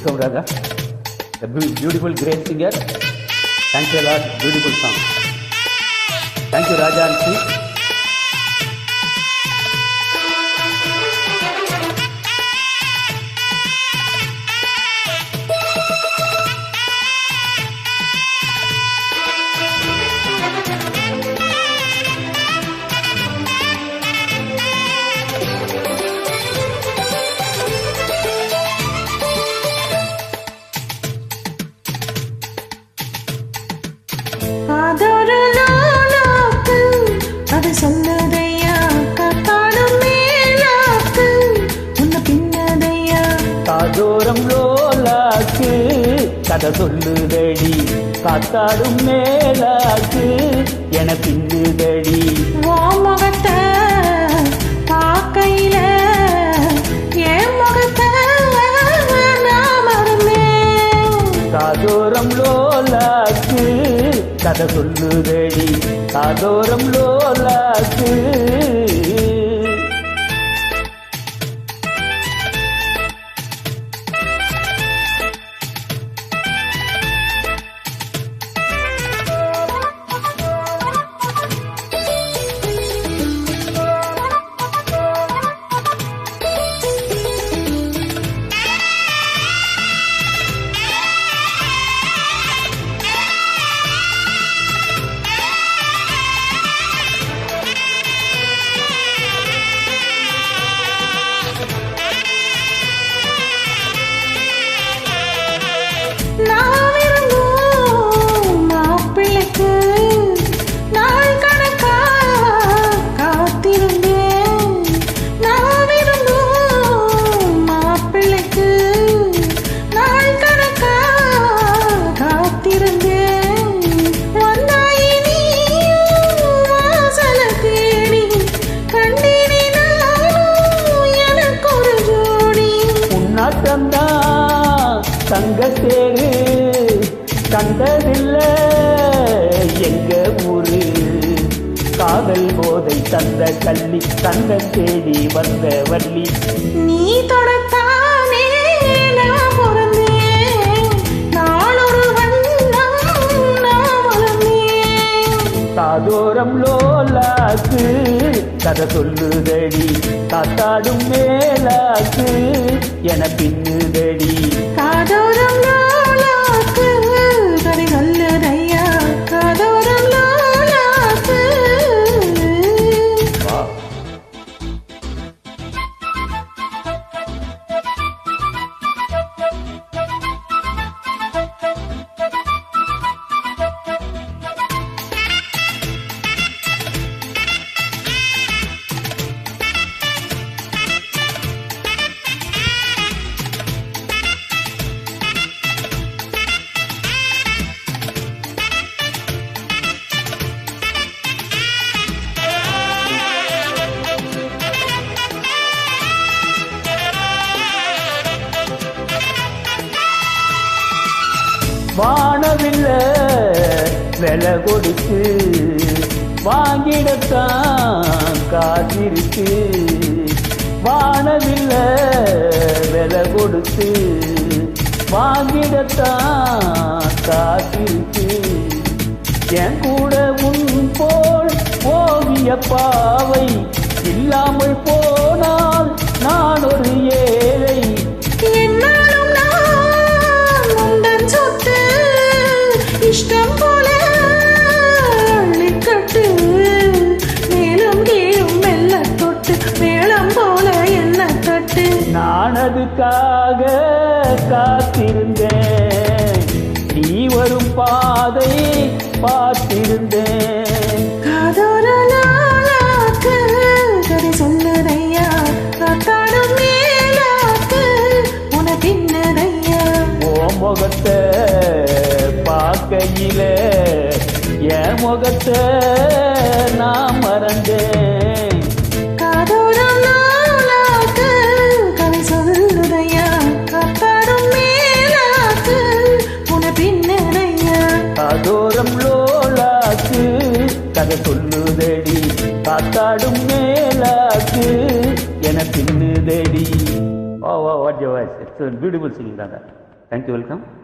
Welcome, Raja. The beautiful, great singer. Thank you a lot. Beautiful song. Thank you, Raja and Sri. காதோரம் லோலாக்கு கதை சொல்லுதடி காத்தாடும் மேலாக்கு என பின்னுதடி முகத்தை பார்க்கையில என் முகத்தை நான் மறந்தேன். காதோரம் லோலாக்கு கதை சொல்லுதடி காதோரம் லோலாக்கு தங்கத்தேரு கண்டதில்ல எங்க ஊரு காதல் போதை தந்த கள்ளி தந்த தேடி வந்த வள்ளி நீ தொடத்தானே நான் பிறந்தேன் நாளொரு வண்ணம் நான் வளர்ந்தேன். காதோரம் லோலாக்கு கதை சொல்லுதடி காத்தாடும் மேலாக்கு என பின்னுதடி காதோரம் லோலாக்கு கதை சொல்லுதையா காதோரம் லோலாக்கு. வானவில்ல விலை கொடுத்து வாங்கிடத்தான் காத்திருக்கு வானவில்ல விலை கொடுத்து வாங்கிடத்தான் காத்திருக்கு என் கூட உன் போல் ஓவிய பாவை இல்லாமல் போனால் நான் ஒரு ஏழை. இஷ்டம் போல அள்ளிக்கட்டு மேலும் கீழும் மெல்ல தொட்டு மேளம் போல என்ன தட்டு. நான் அதுக்காக காத்திருந்தேன் நீ வரும் பாதை பார்த்திருந்தேன். காதோரலாக்கு கதை சொல்லுதையா காத்தாடும் மேலாக்கு உன பின்னதையா ஓ முகத்தை பார்க்கையில என் முகத்தை நான் மறந்தேன். காதோரம் லோலாக்கு கதை சொல்லுதையா காத்தாடும் மேலாக்கு உன பின்னதையா காதோரம் லோலாக்கு கதை சொல்லுதடி காத்தாடும் மேலாக்கு என பின்னுதடி. Oh, what your voice. It's a beautiful singing, Radha. Thank you welcome.